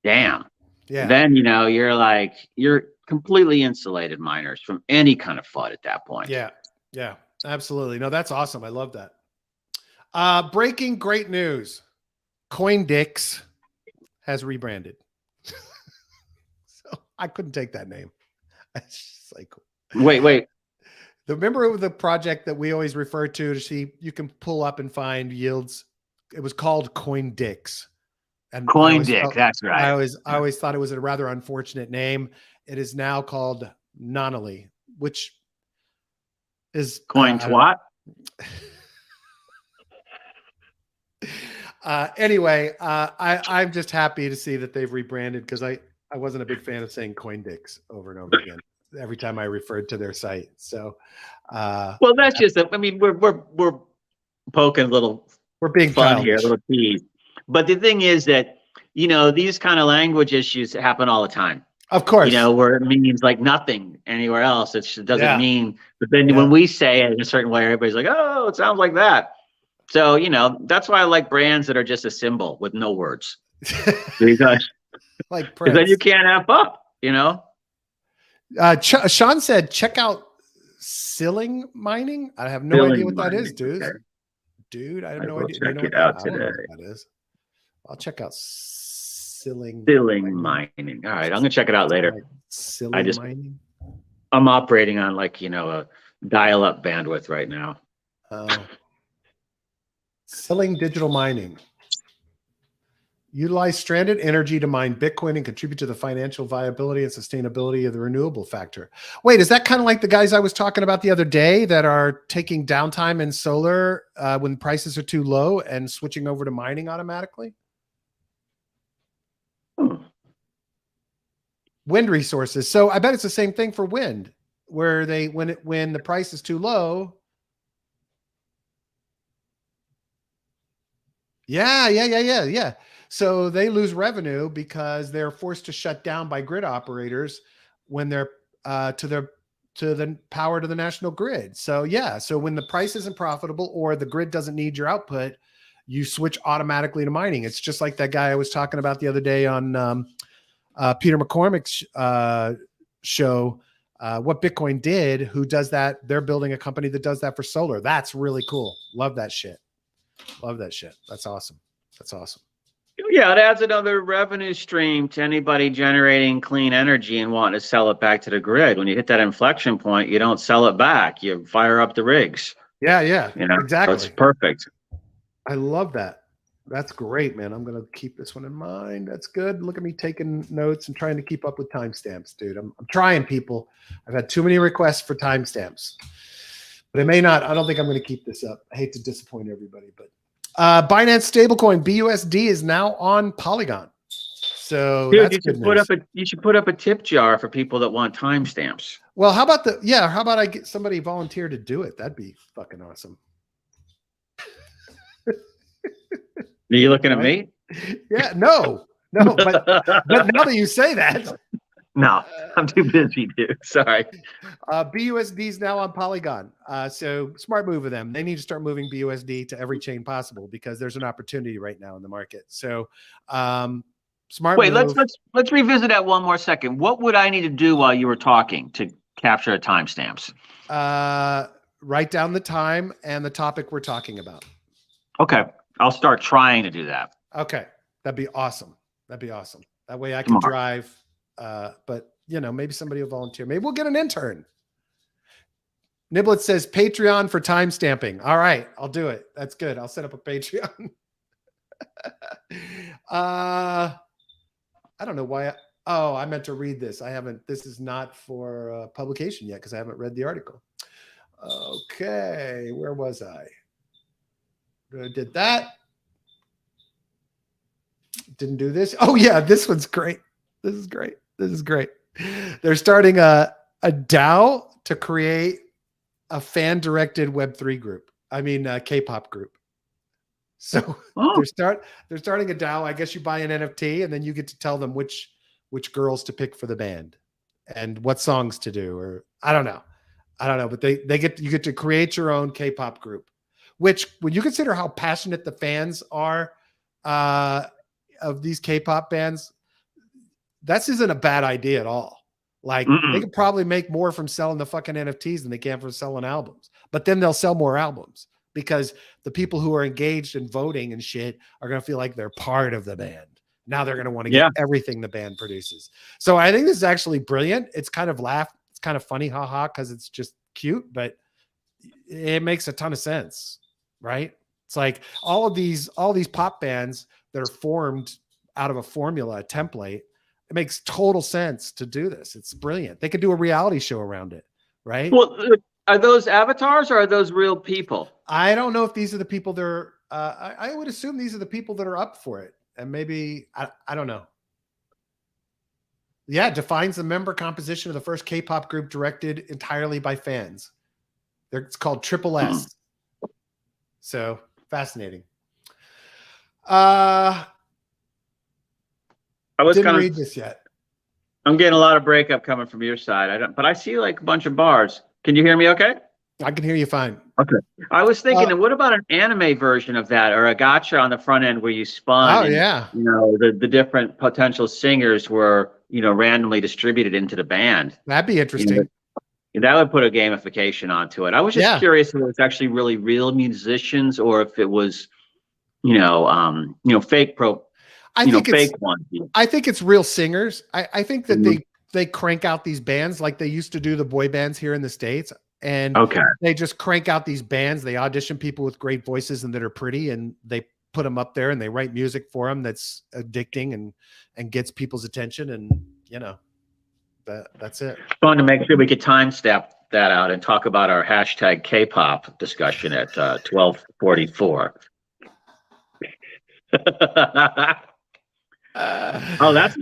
damn. Yeah. Then, you know, you're completely insulated miners from any kind of FUD at that point. Yeah. Yeah. Absolutely. No, that's awesome. I love that. Breaking great news. CoinDix has rebranded. So I couldn't take that name. It's just like, wait. Remember the project that we always refer to see, you can pull up and find yields. It was called CoinDix. And CoinDix, that's right. I always thought it was a rather unfortunate name. It is now called Nonally, which is Coin twat. Anyway, I'm just happy to see that they've rebranded, because I wasn't a big fan of saying CoinDix over and over again every time I referred to their site. So, well, that's just I mean, we're poking a little. We're being fun here, a little tease. But the thing is that, you know, these kind of language issues happen all the time. Of course. You know, where it means like nothing anywhere else. It doesn't mean, but then when we say it in a certain way, everybody's like, oh, it sounds like that. So, you know, that's why I like brands that are just a symbol with no words. Because then you can't F up, you know? Sean said, check out Scilling mining. I have no idea what that is, dude. Dude, I have no idea. Check it out today. That is. I'll check out Scilling mining. All right, I'm gonna check it out later. Scilling mining. I'm operating on a dial-up bandwidth right now. Scilling digital mining. Utilize stranded energy to mine Bitcoin and contribute to the financial viability and sustainability of the renewable factor. Wait, is that kind of like the guys I was talking about the other day that are taking downtime in solar when prices are too low and switching over to mining automatically? Wind resources. So I bet it's the same thing for wind, where when the price is too low. Yeah. So they lose revenue because they're forced to shut down by grid operators when they're to the power to the national grid. So yeah, so when the price isn't profitable or the grid doesn't need your output, you switch automatically to mining. It's just like that guy I was talking about the other day on Peter McCormick's show, What Bitcoin Did, who does that. They're building a company that does that for solar. That's really cool. Love that shit. That's awesome. Yeah, it adds another revenue stream to anybody generating clean energy and wanting to sell it back to the grid. When you hit that inflection point, you don't sell it back. You fire up the rigs. Yeah. You know, exactly. That's perfect. I love that. That's great, man. I'm going to keep this one in mind. That's good. Look at me taking notes and trying to keep up with timestamps, dude. I'm trying, people. I've had too many requests for timestamps, but I don't think I'm going to keep this up. I hate to disappoint everybody, but Binance stablecoin BUSD is now on Polygon. So dude, you should put up a tip jar for people that want timestamps. Well, how about I get somebody volunteer to do it? That'd be fucking awesome. Are you looking at me? Yeah, no, but now that you say that. No, I'm too busy, dude. Sorry. BUSD is now on Polygon. So smart move of them. They need to start moving BUSD to every chain possible because there's an opportunity right now in the market. So Smart Wait, move. let's revisit that one more second. What would I need to do while you were talking to capture the timestamps? Write down the time and the topic we're talking about. Okay, I'll start trying to do that. Okay, that'd be awesome. That'd be awesome. That way I can drive. But you know, maybe somebody will volunteer. Maybe we'll get an intern. Niblettes says Patreon for time stamping. All right, I'll do it. That's good. I'll set up a Patreon. I don't know why. I meant to read this. I haven't. This is not for publication yet because I haven't read the article. Okay, where was I? Did that. Didn't do this. Oh yeah, this one's great. This is great. This is great. They're starting a DAO to create a fan-directed Web3 group. I mean, Kpop group. So they're starting a DAO. I guess you buy an NFT and then you get to tell them which girls to pick for the band and what songs to do, or I don't know, but you get to create your own Kpop group, which when you consider how passionate the fans are of these Kpop bands, this isn't a bad idea at all. Like they could probably make more from selling the fucking NFTs than they can from selling albums, but then they'll sell more albums because the people who are engaged in voting and shit are going to feel like they're part of the band. Now they're going to want to get everything the band produces. So I think this is actually brilliant. It's kind of it's kind of funny, haha, because it's just cute, but it makes a ton of sense, right? It's like all these pop bands that are formed out of a formula, a template. It makes total sense to do this. It's brilliant. They could do a reality show around it, right? Well, are those avatars or are those real people? I don't know if these are the people that are. I would assume these are the people that are up for it, and maybe I don't know. Yeah, defines the member composition of the first K-pop group directed entirely by fans. It's called Triple S. So fascinating. I didn't read this yet. I'm getting a lot of breakup coming from your side. But I see like a bunch of bars. Can you hear me okay? I can hear you fine. Okay. I was thinking, what about an anime version of that, or a gacha on the front end where you spun? Oh, and, yeah. You know, the different potential singers were, you know, randomly distributed into the band. That'd be interesting. You know, that would put a gamification onto it. I was just curious if it was actually really real musicians or if it was, fake fake ones. I think it's real singers. I think that they crank out these bands like they used to do the boy bands here in the States. And they just crank out these bands. They audition people with great voices and that are pretty, and they put them up there and they write music for them that's addicting and gets people's attention. And, you know, that's it. Fun to make sure we could time step that out and talk about our hashtag Kpop discussion at 12:44. Oh, that's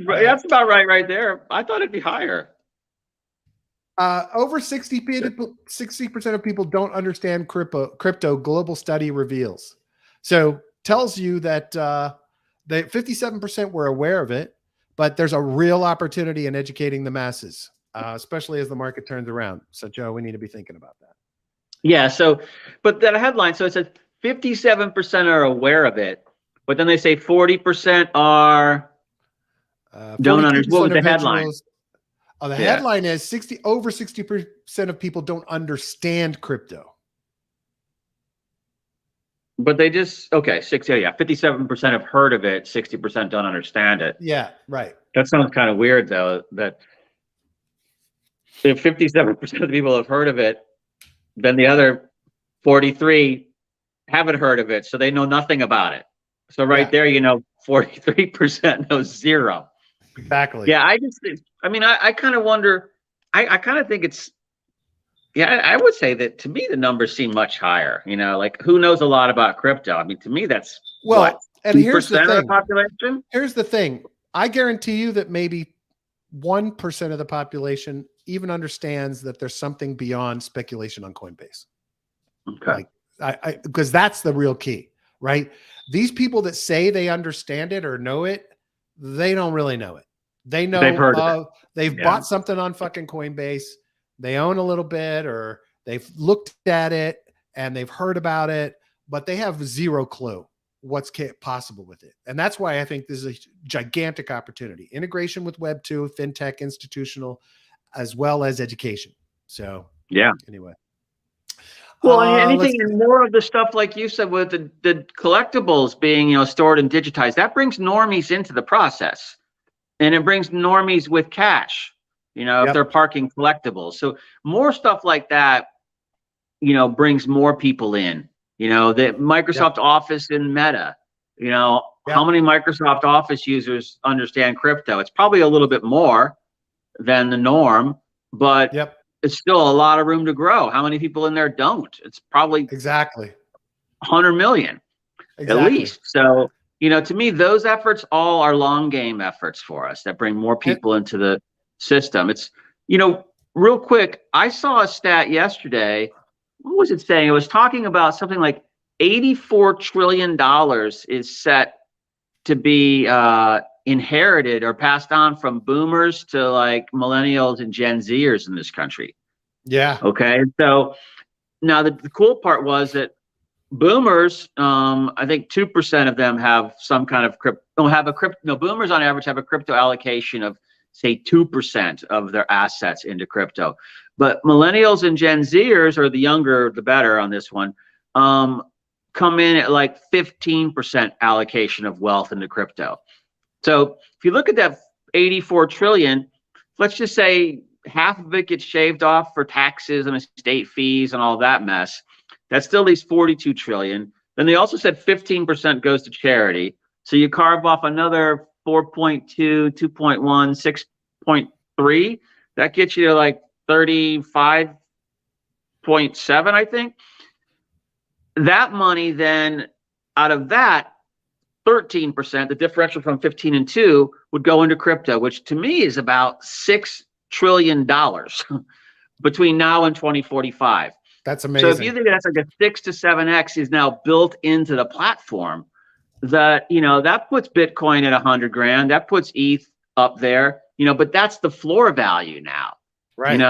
about right there. I thought it'd be higher. Over 60% of people don't understand crypto, global study reveals. So tells you that 57% were aware of it, but there's a real opportunity in educating the masses, especially as the market turns around. So Joe, we need to be thinking about that. Yeah. So, but that headline, so it says 57% are aware of it, but then they say 40% are don't understand. What was the headline? Oh, the headline is over 60% of people don't understand crypto. But they just 57% have heard of it, 60% don't understand it. Yeah, right. That sounds kind of weird though, that if 57% of the people have heard of it, then the other 43 haven't heard of it, so they know nothing about it. So there, 43% knows zero. Exactly. Yeah, I kind of wonder. I kind of think it's. Yeah, I would say that to me the numbers seem much higher. You know, like who knows a lot about crypto? I mean, to me that's and here's the thing. Of the population. Here's the thing. I guarantee you that maybe 1% of the population even understands that there's something beyond speculation on Coinbase. Okay. Like because that's the real key, right? These people that say they understand it or know it, they don't really know it. They know they've heard of it. They've bought something on fucking Coinbase. They own a little bit, or they've looked at it and they've heard about it, but they have zero clue what's possible with it. And that's why I think this is a gigantic opportunity. Integration with Web 2, fintech, institutional, as well as education. So yeah. Anyway. Well, anything and more of the stuff, like you said, with the collectibles being, stored and digitized, that brings normies into the process. And it brings normies with cash, if they're parking collectibles. So more stuff like that, brings more people in. The Microsoft Office and Meta, how many Microsoft Office users understand crypto? It's probably a little bit more than the norm, but it's still a lot of room to grow. How many people in there don't? It's probably exactly 100 million at least. So, to me, those efforts all are long game efforts for us that bring more people into the system. It's, real quick, I saw a stat yesterday. What was it saying? It was talking about something like $84 trillion is set to be inherited or passed on from boomers to like millennials and Gen Zers in this country. Yeah. Okay. So now the cool part was that boomers, I think 2% of them have some kind of boomers on average have a crypto allocation of say 2% of their assets into crypto. But millennials and Gen Zers, or the younger, the better on this one, come in at like 15% allocation of wealth into crypto. So if you look at that 84 trillion, let's just say half of it gets shaved off for taxes and estate fees and all that mess. That still leaves 42 trillion. Then they also said 15% goes to charity. So you carve off another 4.2, 2.1, 6.3. That gets you to like 35.7, I think. That money then, out of that, 13%, the differential from 15 and 2, would go into crypto, which to me is about $6 trillion between now and 2045. That's amazing. So if you think that's like a 6 to 7x is now built into the platform, that that puts Bitcoin at 100 grand, that puts ETH up there, but that's the floor value now. Right.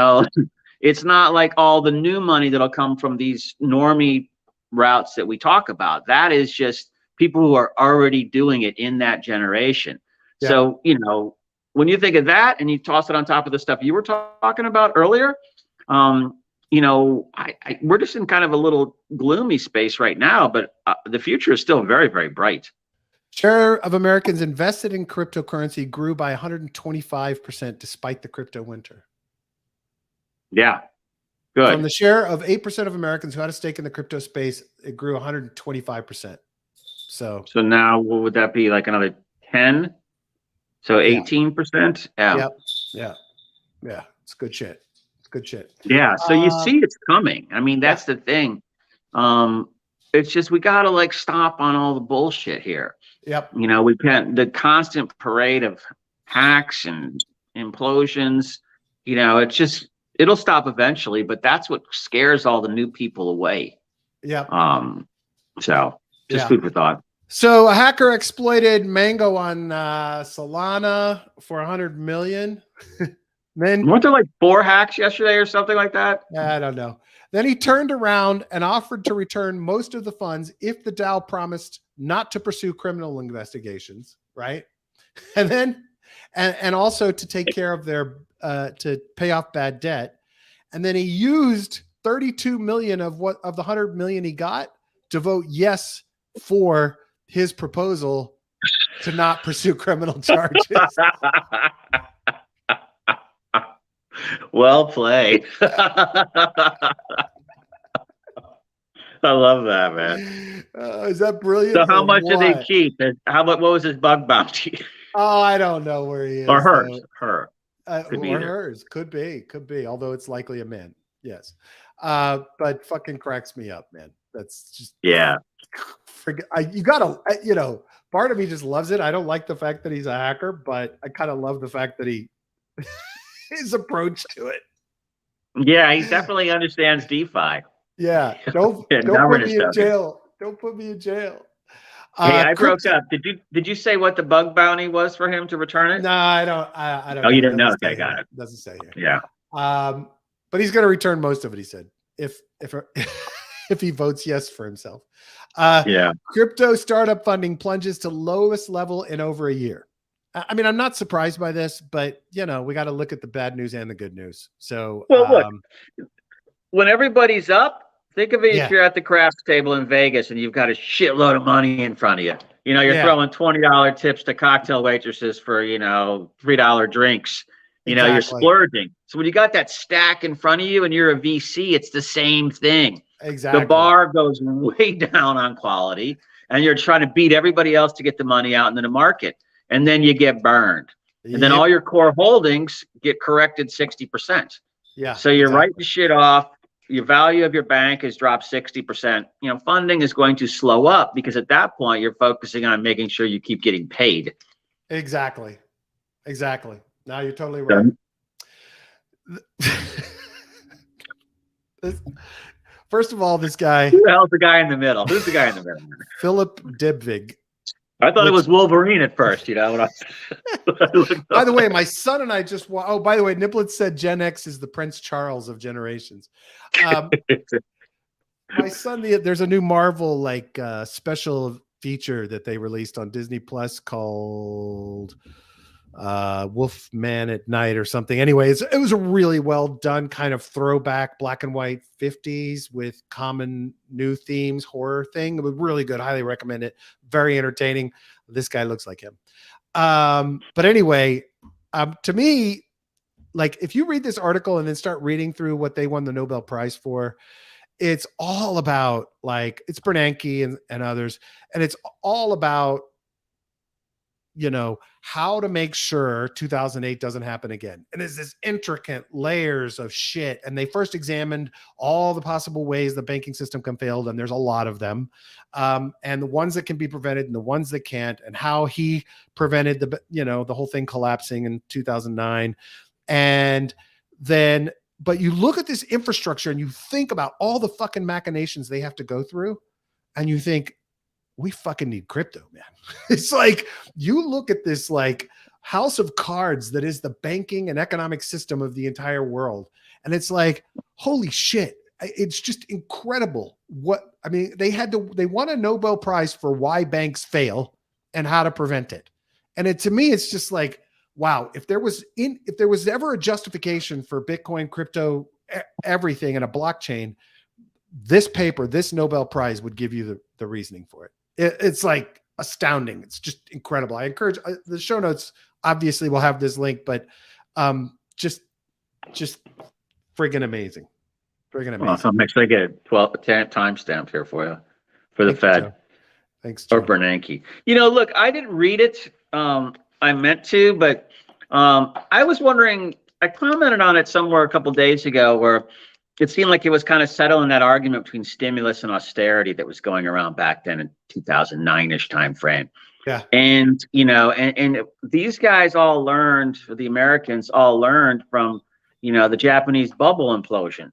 It's not like all the new money that'll come from these normie routes that we talk about. That is just people who are already doing it in that generation. Yeah. So, when you think of that and you toss it on top of the stuff you were talking about earlier, we're just in kind of a little gloomy space right now, but the future is still very, very bright. Share of Americans invested in cryptocurrency grew by 125% despite the crypto winter. Yeah. Good. From the share of 8% of Americans who had a stake in the crypto space, it grew 125%. So now what would that be, like another 10? So 18%? Yeah. Yep. Yeah. It's good shit. It's good shit. Yeah. So you see it's coming. I mean, that's the thing. It's just we gotta like stop on all the bullshit here. Yep. We can't, the constant parade of hacks and implosions, it'll stop eventually, but that's what scares all the new people away. Yep. So just food for thought. So a hacker exploited Mango on Solana for 100 million. Then weren't there like 4 hacks yesterday or something like that? I don't know. Then he turned around and offered to return most of the funds if the DAO promised not to pursue criminal investigations, right? And then and also to take care of their to pay off bad debt. And then he used 32 million of the 100 million he got to vote yes for his proposal to not pursue criminal charges. Well played. I love that, man. Is that brilliant? So how much did they keep? What was his bug bounty? Oh, I don't know where he is. Or hers. Her. Could be hers. Could be. Although it's likely a man. Yes. But fucking cracks me up, man. That's just you gotta, part of me just loves it. I don't like the fact that he's a hacker, but I kind of love the fact that he his approach to it. Yeah, he definitely understands DeFi. Yeah. Don't put me in jail. Don't put me in jail. Hey, I broke up. Did you say what the bug bounty was for him to return it? No, I don't. I don't. Oh, you didn't know? Okay, got it. Doesn't say here. Yeah. But he's going to return most of it. He said, if if he votes yes for himself. Yeah. Crypto startup funding plunges to lowest level in over a year. I mean, I'm not surprised by this, but we got to look at the bad news and the good news. So, well, look, when everybody's up, think of it if you're at the craps table in Vegas and you've got a shitload of money in front of you. You're throwing $20 tips to cocktail waitresses for, $3 drinks. You're splurging. So when you got that stack in front of you and you're a VC, it's the same thing. Exactly. The bar goes way down on quality and you're trying to beat everybody else to get the money out into the market. And then you get burned. And then all your core holdings get corrected 60%. Yeah. So you're writing shit off. Your value of your bank has dropped 60%. Funding is going to slow up because at that point you're focusing on making sure you keep getting paid. Exactly. No, you're totally right. First of all, this guy. Who the hell's the guy in the middle? Who's the guy in the middle? Philip Dybvig. I thought it was Wolverine at first, When by the way, my son and I just. Oh, by the way, Niblettes said Gen X is the Prince Charles of generations. My son, there's a new Marvel special feature that they released on Disney Plus called Wolfman at Night or something. Anyways, it was a really well done kind of throwback black and white 50s with common new themes, horror thing. It was really good. Highly recommend it. Very entertaining. This guy looks like him. But anyway, to me, if you read this article and then start reading through what they won the Nobel Prize for, it's all about it's Bernanke and others. And it's all about, how to make sure 2008 doesn't happen again. And it's this intricate layers of shit. And they first examined all the possible ways the banking system can fail. And there's a lot of them. And the ones that can be prevented and the ones that can't, and how he prevented the whole thing collapsing in 2009. And then, but you look at this infrastructure and you think about all the fucking machinations they have to go through. And you think, we fucking need crypto, man. It's you look at this house of cards that is the banking and economic system of the entire world. And it's holy shit. It's just incredible. They won a Nobel Prize for why banks fail and how to prevent it. And to me, it's just wow, if there was ever a justification for Bitcoin, crypto, everything in a blockchain, this paper, this Nobel Prize would give you the reasoning for it. It's astounding. It's just incredible. I encourage the show notes. Obviously, we'll have this link, but just friggin' amazing. Friggin' amazing. Well, so make sure I get a 10 timestamp here for you for the Fed. Joe. Thanks, Joe. Or Bernanke. Look, I didn't read it. I meant to, but I was wondering. I commented on it somewhere a couple days ago where it seemed like it was kind of settling that argument between stimulus and austerity that was going around back then in 2009-ish time frame. Yeah. And, and these guys all learned, the Americans all learned from, the Japanese bubble implosion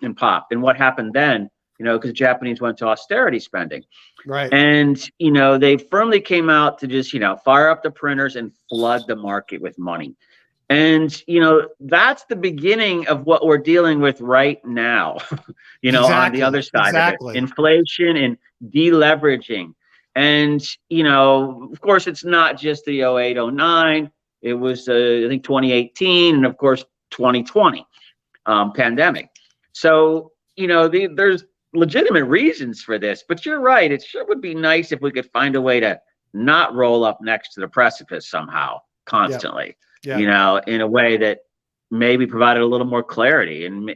and pop and what happened then, because Japanese went to austerity spending. Right. And, they firmly came out to just, fire up the printers and flood the market with money. And, that's the beginning of what we're dealing with right now, on the other side of it. Inflation and deleveraging. And, of course, it's not just the 08, 09. It was, I think, 2018 and, of course, 2020 pandemic. So, there's legitimate reasons for this. But you're right. It sure would be nice if we could find a way to not roll up next to the precipice somehow constantly. Yeah. Yeah. In a way that maybe provided a little more clarity. And,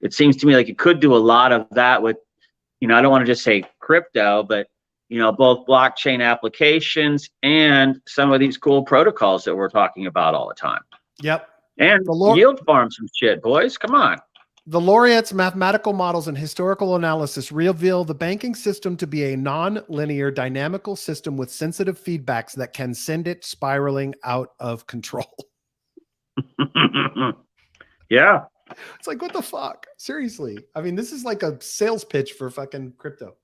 it seems to me like you could do a lot of that with, I don't want to just say crypto, but, both blockchain applications and some of these cool protocols that we're talking about all the time. Yep. And yield farm some shit, boys. Come on. The laureates' mathematical models and historical analysis reveal the banking system to be a non-linear dynamical system with sensitive feedbacks that can send it spiraling out of control. Yeah. It's what the fuck? Seriously. I mean, this is like a sales pitch for fucking crypto.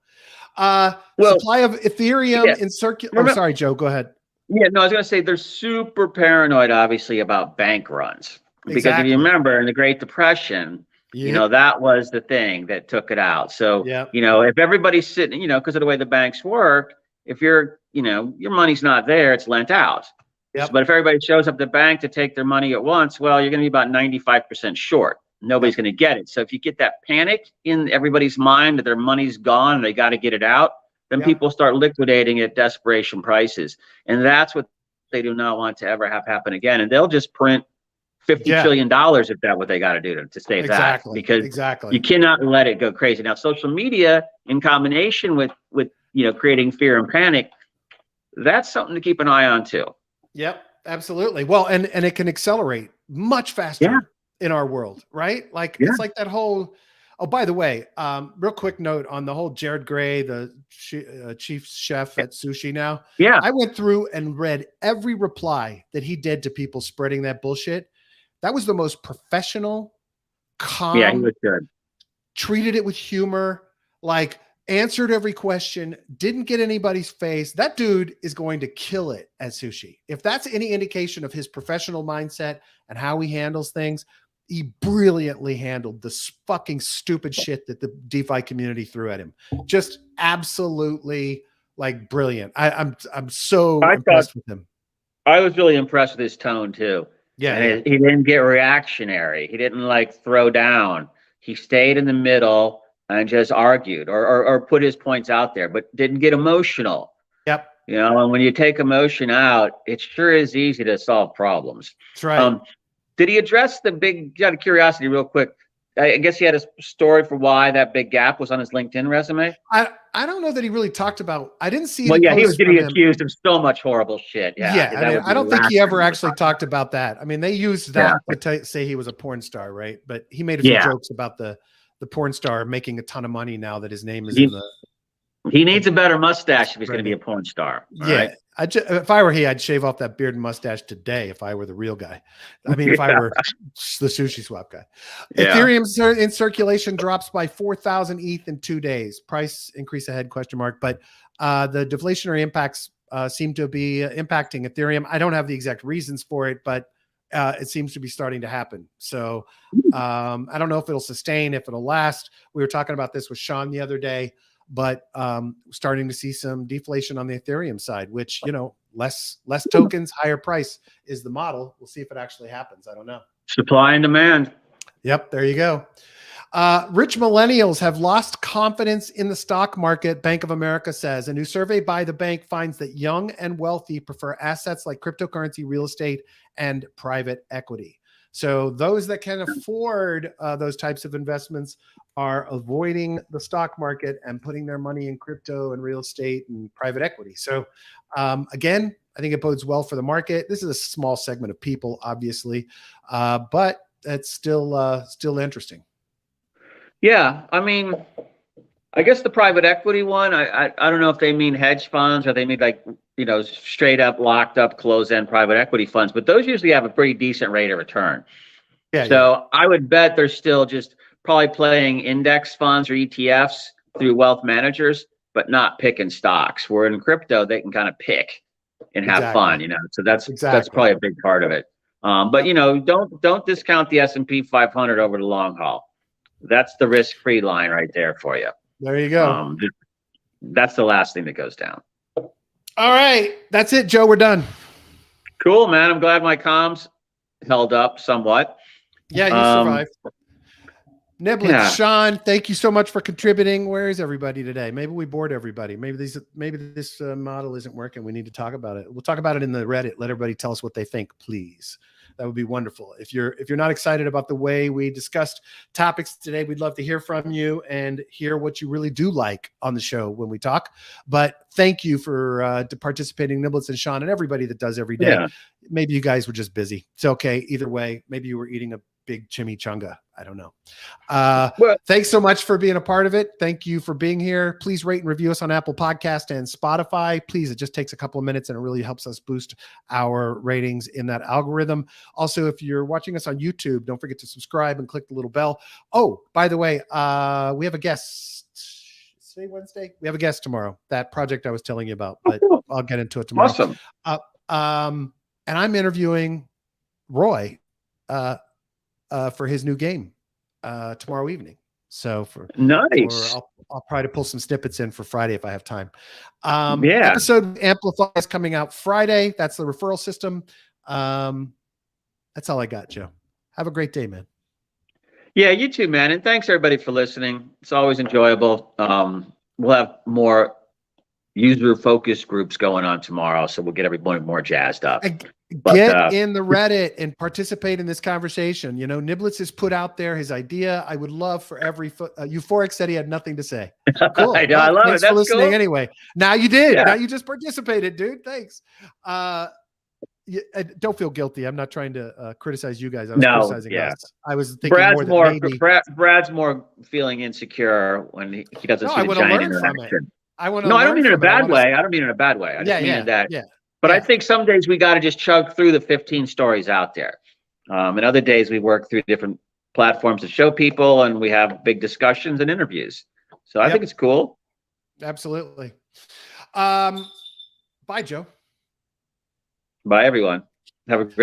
Supply of Ethereum in circulation. Oh, sorry, Joe, go ahead. Yeah, no, I was going to say they're super paranoid, obviously, about bank runs. Because if you remember, in the Great Depression, You know, that was the thing that took it out. So, yeah, you know, if everybody's sitting, you know, because of the way the banks work, if you're, you know, your money's not there, it's lent out. yep. But if everybody shows up at the bank to take their money at once, well, you're going to be about 95% short. Nobody's going to get it. So if you get that panic in everybody's mind that their money's gone and they got to get it out, then people start liquidating at desperation prices. And that's what they do not want to ever have happen again. And they'll just print $50 trillion if that's what they got to do to save that, because you cannot let it go crazy. Now, social media in combination with you know, creating fear and panic, that's something to keep an eye on too. Yep, absolutely. Well, and it can accelerate much faster in our world, right? Like it's like that whole. Oh, by the way, real quick note on the whole Jared Gray, the chief chef at Sushi now. Yeah, I went through and read every reply that he did to people spreading that bullshit. That was the most professional, calm. Yeah, he was good. Treated it with humor, like answered every question, didn't get anybody's face. That dude is going to kill it at Sushi. If that's any indication of his professional mindset and how he handles things, he brilliantly handled this fucking stupid shit that the DeFi community threw at him. Just absolutely like brilliant. I'm so impressed with him. I was really impressed with his tone too. Yeah, and he didn't get reactionary. He didn't like throw down. He stayed in the middle and just argued or put his points out there, but didn't get emotional. Yep. You know, and when you take emotion out, it sure is easy to solve problems. That's right. Did he address the big, out of curiosity, real quick? I guess he had a story for why that big gap was on his LinkedIn resume. I don't know that he really talked about. I didn't see. Well, yeah, he was getting accused of so much horrible shit. Yeah, I don't think he ever actually talked about that. I mean, they used that to say he was a porn star, right? But he made a few jokes about the porn star making a ton of money now that his name is in the. He needs a better mustache if he's going to be a porn star. Yeah. Right? If I were he, I'd shave off that beard and mustache today if I were the real guy. I mean, if I were the Sushi Swap guy. Ethereum in circulation drops by 4,000 ETH in 2 days. Price increase ahead, ? But the deflationary impacts seem to be impacting Ethereum. I don't have the exact reasons for it, but it seems to be starting to happen. So I don't know if it'll sustain, if it'll last. We were talking about this with Sean the other day. But starting to see some deflation on the Ethereum side, which, you know, less tokens, higher price is the model. We'll see if it actually happens. I don't know. Supply and demand. Yep, there you go. Rich millennials have lost confidence in the stock market, Bank of America says. A new survey by the bank finds that young and wealthy prefer assets like cryptocurrency, real estate, and private equity. So those that can afford those types of investments are avoiding the stock market and putting their money in crypto and real estate and private equity. So again, I think it bodes well for the market. This is a small segment of people, obviously, but it's still interesting. Yeah, I mean, I guess the private equity one, I don't know if they mean hedge funds or they mean like, you know, straight up locked up closed end private equity funds, but those usually have a pretty decent rate of return. Yeah. So I would bet they're still just probably playing index funds or ETFs through wealth managers, but not picking stocks. Where in crypto, they can kind of pick and have fun, you know. So that's probably a big part of it. But you know, don't discount the S&P 500 over the long haul. That's the risk-free line right there for you. There you go. That's the last thing that goes down. All right, that's it, Joe. We're done. Cool, man. I'm glad my comms held up somewhat. Yeah, you survived. Niblettes, Sean, thank you so much for contributing. Where is everybody today? Maybe we bored everybody. Maybe this model isn't working. We need to talk about it. We'll talk about it in the Reddit. Let everybody tell us what they think, please. That would be wonderful. If you're not excited about the way we discussed topics today, we'd love to hear from you and hear what you really do like on the show when we talk. But thank you for participating, Niblettes and Sean, and everybody that does every day. Yeah. Maybe you guys were just busy. It's okay. Either way, maybe you were eating a big chimichanga. I don't know. Thanks so much for being a part of it. Thank you for being here. Please rate and review us on Apple Podcast and Spotify. Please, it just takes a couple of minutes and it really helps us boost our ratings in that algorithm. Also, if you're watching us on YouTube, don't forget to subscribe and click the little bell. Oh, by the way, we have a guest. Today, Wednesday? We have a guest tomorrow. That project I was telling you about, but I'll get into it tomorrow. Awesome. And I'm interviewing Roy for his new game. tomorrow evening. So Nice. I'll try to pull some snippets in for Friday if I have time. Yeah. Episode Amplify is coming out Friday. That's the referral system. That's all I got, Joe. Have a great day, man. Yeah, you too, man. And thanks everybody for listening. It's always enjoyable. We'll have more user focus groups going on tomorrow, so we'll get everybody more jazzed up. Get in the Reddit and participate in this conversation. You know, Niblettes has put out there his idea. I would love for every Euphoric said he had nothing to say. Cool. I know, I love Thanks it. for That's listening cool. anyway. Now you did. Yeah. Now you just participated, dude. Thanks. Don't feel guilty. I'm not trying to criticize you guys. I was criticizing us. I was thinking Brad's more feeling insecure when he doesn't see the giant interaction. I don't mean in a bad way. I don't mean in a bad way. I just mean that. Yeah. But I think some days we got to just chug through the 15 stories out there. And other days we work through different platforms to show people, and we have big discussions and interviews. So I think it's cool. Absolutely. Bye, Joe. Bye, everyone. Have a great